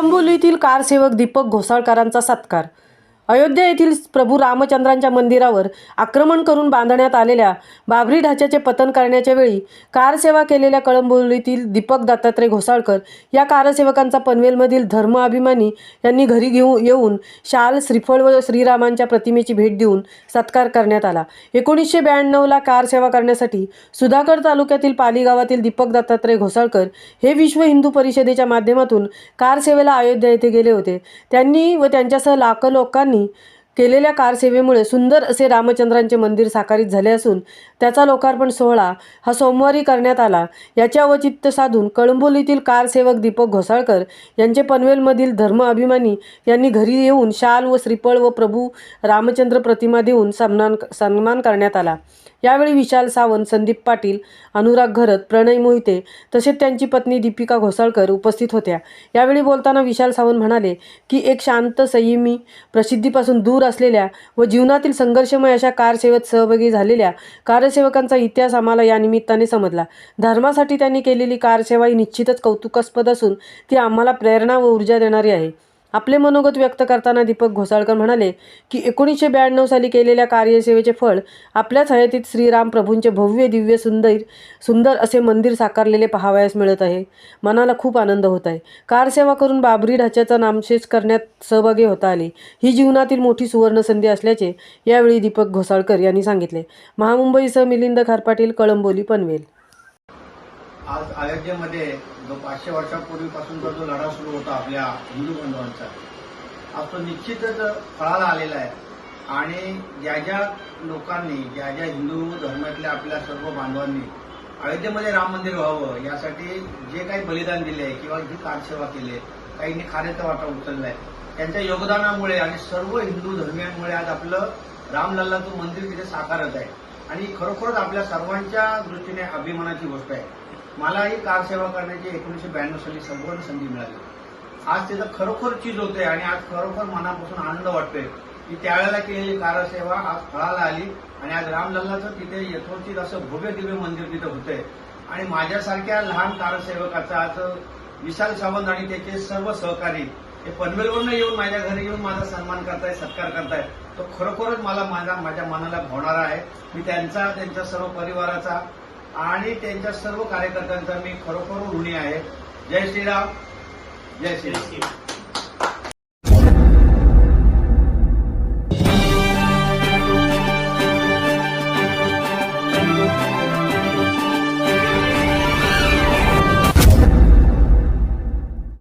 कळंबोलीतील कारसेवक दीपक घोसाळकरांचा सत्कार। अयोध्या येथील प्रभू रामचंद्रांच्या मंदिरावर आक्रमण करून बांधण्यात आलेल्या बाबरी ढाच्याचे पतन करण्याच्या वेळी कारसेवा केलेल्या कळंबोलीतील दीपक दत्तात्रय घोसाळकर या कारसेवकांचा पनवेलमधील धर्माभिमानी यांनी घरी येऊन शाल, श्रीफळ व श्रीरामांच्या प्रतिमेची भेट देऊन सत्कार करण्यात आला। 1992ला कारसेवा करण्यासाठी सुधागड तालुक्यातील पाली गावातील दीपक दत्तात्रय घोसाळकर हे विश्व हिंदू परिषदेच्या माध्यमातून कारसेवेला अयोध्या येथे गेले होते। त्यांनी व त्यांच्यासह लाखो लोकांनी केलेल्या कारसेवेमुळे सुंदर असे रामचंद्रांचे मंदिर साकारित झाले असून त्याचा लोकार्पण सोहळा हा सोमवारी करण्यात आला। याचे औचित्य साधून कळंबोलीतील कारसेवक दीपक घोसाळकर यांचे पनवेलमधील धर्माभिमानी यांनी घरी येऊन शाल व श्रीफळ व प्रभू रामचंद्र प्रतिमा देऊन सन्मान करण्यात आला। यावेळी विशाल सावंत, संदीप पाटील, अनुराग घरत, प्रणय मोहिते तसेच त्यांची पत्नी दीपिका घोसाळकर उपस्थित होत्या। यावेळी बोलताना विशाल सावंत म्हणाले की एक शांत, संयमी, प्रसिद्धीपासून दूर असलेल्या व जीवनातील संघर्षमय अशा कारसेवेत सहभागी झालेल्या कारसेवकांचा इतिहास आम्हाला या निमित्ताने समजला। धर्मासाठी त्यांनी केलेली कारसेवा ही निश्चितच कौतुकास्पद असून ती आम्हाला प्रेरणा व ऊर्जा देणारी आहे। आपले मनोगत व्यक्त करताना दीपक घोसाळकर म्हणाले की 1992 साली केलेल्या कार्यसेवेचे फळ आपल्याच हयातीत श्रीराम प्रभूंचे भव्य दिव्य सुंदर असे मंदिर साकारलेले पाहावयास मिळत आहे। मनाला खूप आनंद होत आहे। कारसेवा करून बाबरी ढाच्याचा नामशेष करण्यात सहभागी होता आले ही जीवनातील मोठी सुवर्ण संधी असल्याचे यावेळी दीपक घोसाळकर यांनी सांगितले। महामुंबईसह मिलिंद खारपाटील, कळंबोली, पनवेल। आज अयोध्येमध्ये जो 500 वर्षापूर्वीपासून जो लढा सुरू होता आपल्या हिंदू बांधवांचा, आज तो निश्चितच फळाला आलेला आहे। आणि ज्या लोकांनी, ज्या हिंदू धर्मातल्या आपल्या सर्व बांधवांनी अयोध्येमध्ये राम मंदिर व्हावं यासाठी जे काही बलिदान दिले आहे किंवा जी कारसेवा केली आहे, काहींनी खारेचा वाटा उचलला आहे, त्यांच्या योगदानामुळे आणि सर्व हिंदू धर्मियांमुळे आज आपलं रामलल्लाचं मंदिर तिथे साकारत आहे। आणि खरोखरच आपल्या सर्वांच्या दृष्टीने अभिमानाची गोष्ट आहे। मलाही कारसेवा करण्याची 1992 साली संपूर्ण संधी मिळाली। आज त्याचं खरोखर चीज होते आणि आज खरोखर मनापासून आनंद वाटतोय की त्यावेळेला केलेली कारसेवा आज फळाला आली आणि आज रामलल्लाचं तिथे यथोचित असं भव्य दिव्य मंदिर तिथे होतंय। आणि माझ्यासारख्या लहान कारसेवकाचा आज विशाल सावंत आणि त्याचे सर्व सहकारी हे पनवेलवरून येऊन माझ्या घरी येऊन माझा सन्मान करताय, सत्कार करताय, तो खरोखरच मला माझ्या मनाला भावणारा आहे। मी त्यांच्या सर्व परिवाराचा आणि त्यांच्या सर्व कार्यकर्त्यांचा मी खरोखर ऋणी आहे। जय श्रीराम, जय श्रीराम।